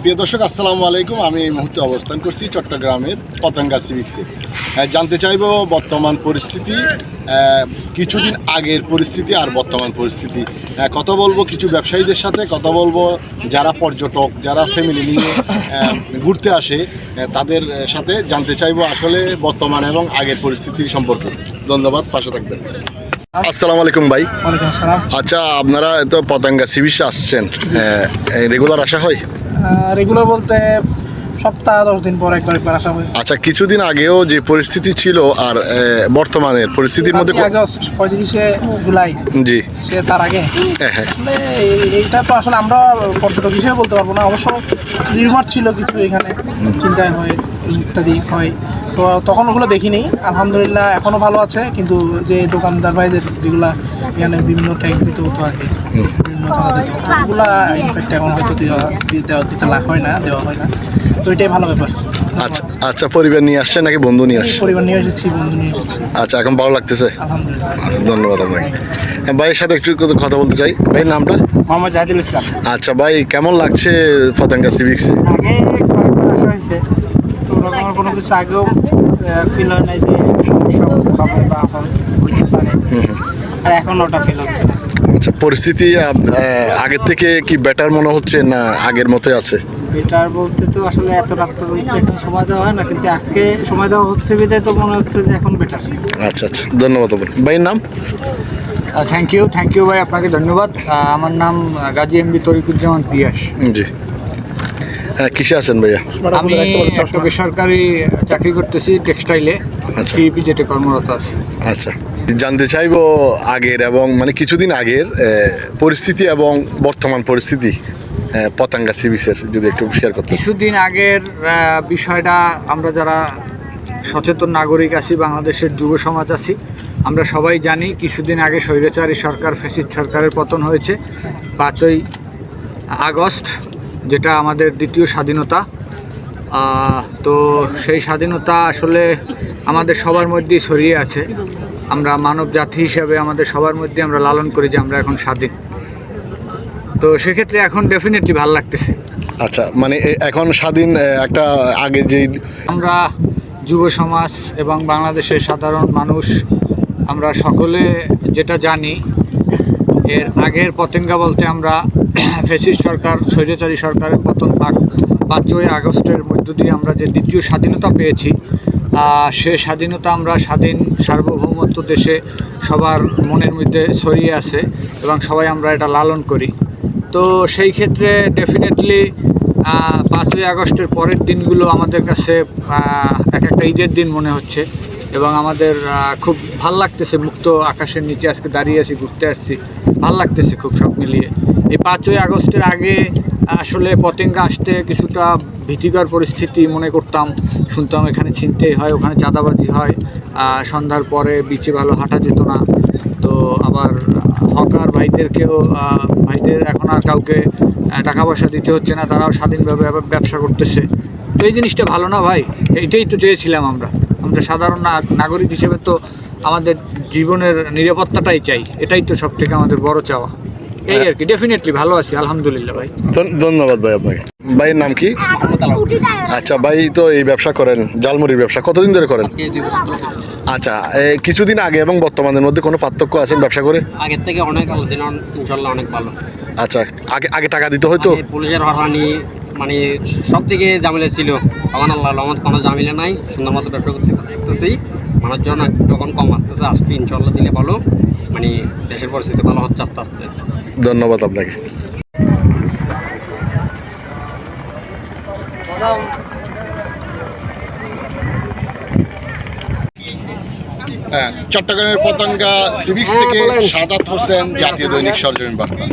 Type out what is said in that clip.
প্রিয় দর্শক, আসসালামু আলাইকুম। আমি এই মুহূর্তে অবস্থান করছি চট্টগ্রামের পতেঙ্গা সিভিক্সে। জানতে চাইব বর্তমান পরিস্থিতি, কিছুদিন আগের পরিস্থিতি আর বর্তমান পরিস্থিতি। কথা বলবো কিছু ব্যবসায়ীদের সাথে, কথা বলবো যারা পর্যটক, যারা ফ্যামিলি নিয়ে ঘুরতে আসে তাদের সাথে। জানতে চাইবো আসলে বর্তমান এবং আগের পরিস্থিতি সম্পর্কে। ধন্যবাদ, পাশে থাকবেন। আসসালামু আলাইকুম ভাই। ওয়ালাইকুম আসসালাম। আচ্ছা, আপনারা তো পতেঙ্গা সিভিক্সে আসছেন, রেগুলার আসা হয়? রেগুলার বলতে সপ্তাহ 10 দিন পর একবার আসা হয়। আচ্ছা, কিছুদিন আগেও যে পরিস্থিতি ছিল আর বর্তমানের পরিস্থিতির মধ্যে আগস্ট 35শে জুলাই, জি, সে তার আগে হ্যাঁ, আসলে এইটা তো আসলে আমরা পর্যটক হিসেবে বলতে পারবো না। অবশ্য রিউমার ছিল কিছু, এখানে চিন্তায় হয় ইত্যাদি হয়, তো তখন ওগুলো দেখিনি। আলহামদুলিল্লাহ এখনও ভালো আছে, কিন্তু যে দোকানদার ভাইদের যেগুলা এখানে বিভিন্ন ট্যাক্স দিতে হতো আগে, বিভিন্ন চাঁদা দিতে হতো, ওগুলা ইনফ্যাক্ট এখন হয়তো দিতে লাভ হয় না, দেওয়া হয় না, তো এটাই ভালো ব্যাপার। আচ্ছা আচ্ছা, পরিবার নিয়ে আসছেন নাকি বন্ধু নিয়ে আসছেন? পরিবার নিয়ে এসেছি, বন্ধু নিয়ে এসেছি। আচ্ছা, এখন ভালো লাগতেছে? আলহামদুলিল্লাহ। আচ্ছা, ধন্যবাদ আপনাকে। ভাইয়ের সাথে একটু কথা বলতে চাই। ভাইয়ের নামটা? মোহাম্মদ জাহিদুল ইসলাম। আচ্ছা ভাই, কেমন লাগছে পতেঙ্গা সিভিক্সে? আগে কয়েকবার আসা হয়েছে, তো ওরকম কোনো কিছু আগেও ফিল হয় নাই যে সমস্যা হবে বা হইতে পারে, আর এখন ওটা ফিল হচ্ছে না। আচ্ছা, পরিস্থিতি আগের থেকে কি বেটার মনে হচ্ছে না আগের মতোই আছে? বেটার বলতে তো আসলে এত রাত পর্যন্ত এখন সময় দেওয়া হয় না, কিন্তু আজকে সময় দেওয়া হচ্ছে বিধায় তো মনে হচ্ছে যে এখন বেটার। আচ্ছা আচ্ছা, ধন্যবাদ আপনাকে। ভাইয়ের নাম? থ্যাংক ইউ ভাই, আপনাকে ধন্যবাদ। আমার নাম গাজী এমডি তরিকুজ্জামান পিয়াস। জি, কিসে আছেন ভাইয়া? আমি একটা বেসরকারি চাকরি করতেছি টেক্সটাইলে, সিইপি যেটা কর্মরত আছে। আচ্ছা, জানতে চাইবো আগের এবং মানে কিছুদিন আগের পরিস্থিতি এবং বর্তমান পরিস্থিতি পতেঙ্গা সিভিক্সের যদি একটু শেয়ার করতে। কিছুদিন আগের বিষয়টা, আমরা যারা সচেতন নাগরিক আছি, বাংলাদেশের যুব সমাজ আছি, আমরা সবাই জানি কিছুদিন আগে স্বৈরাচারী সরকার, ফ্যাসিস্ট সরকারের পতন হয়েছে 5ই আগস্ট, যেটা আমাদের দ্বিতীয় স্বাধীনতা। তো সেই স্বাধীনতা আসলে আমাদের সবার মধ্যেই ছড়িয়ে আছে। আমরা মানব জাতি হিসেবে আমাদের সবার মধ্যে আমরা লালন করি যে আমরা এখন স্বাধীন। তো সেক্ষেত্রে এখন ডেফিনেটলি ভালো লাগতেছে। আচ্ছা, মানে এখন স্বাধীন একটা আগে যেই আমরা যুব সমাজ এবং বাংলাদেশের সাধারণ মানুষ, আমরা সকলে যেটা জানি, এর আগের পতেঙ্গা বলতে আমরা ফ্যাসিস্ট সরকার, স্বৈরাচারী সরকারের পতন 5ই আগস্টের মধ্য দিয়ে আমরা যে দ্বিতীয় স্বাধীনতা পেয়েছি, সে স্বাধীনতা আমরা স্বাধীন সার্বভৌমত্ব দেশে সবার মনের মধ্যে ছড়িয়ে আছে এবং সবাই আমরা এটা লালন করি। তো সেই ক্ষেত্রে ডেফিনেটলি 5ই আগস্টের পরের দিনগুলো আমাদের কাছে এক একটা ঈদের দিন মনে হচ্ছে এবং আমাদের খুব ভাল লাগতেছে। মুক্ত আকাশের নিচে আজকে দাঁড়িয়ে আছি, ঘুরতে আসছি, ভাল লাগতেছে খুব সব মিলিয়ে। এই 5ই আগস্টের আগে আসলে পতেঙ্গা আসতে কিছুটা ভীতিকর পরিস্থিতি মনে করতাম, শুনতাম এখানে ছিনতাই হয়, ওখানে চাঁদাবাজি হয়, সন্ধ্যার পরে বিচে ভালো হাঁটা যেত না। তো আবার হকার ভাইদের এখন আর কাউকে টাকা পয়সা দিতে হচ্ছে না, তারাও স্বাধীনভাবে ব্যবসা করতেছে। তো এই জিনিসটা ভালো না ভাই? এইটাই তো চেয়েছিলাম আমরা সাধারণ নাগরিক হিসেবে। তো আমাদের জীবনের নিরাপত্তাটাই চাই, এটাই তো সব থেকে আমাদের বড় চাওয়া। এই আর কি, ডেফিনেটলি ভালো আছি আলহামদুলিল্লাহ ভাই। ধন্যবাদ ভাই আপনাকে। ভাইয়ের নাম কি? আচ্ছা ভাই, তো এই ব্যবসা করেন, জালমুড়ির ব্যবসা, কতদিন ধরে করেন? আচ্ছা, কিছুদিন আগে এবং বর্তমানের মধ্যে কোনো পার্থক্য আছেন ব্যবসা করে? আগের থেকে অনেক আলাদা, ইনশাল্লাহ অনেক ভালো। আচ্ছা, আগে টাকা দিতে হয়তো? পুলিশের হরানি মানে সব দিকে ঝামেলা ছিল। আমার আল্লাহ রহমত কোনো ঝামেলা নাই, সুন্দর মতো ব্যবসা করতেছি। মানুষজন যখন কম আসবে ইনশাল্লাহ দিলে ভালো, মানে দেশের পরিস্থিতি ভালো হচ্ছে আস্তে আস্তে। ধন্যবাদ আপনাকে। চট্টগ্রামের পতেঙ্গা সিভিক্স থেকে সাদাত হোসেন, জাতীয় দৈনিক সরজমিন বার্তা।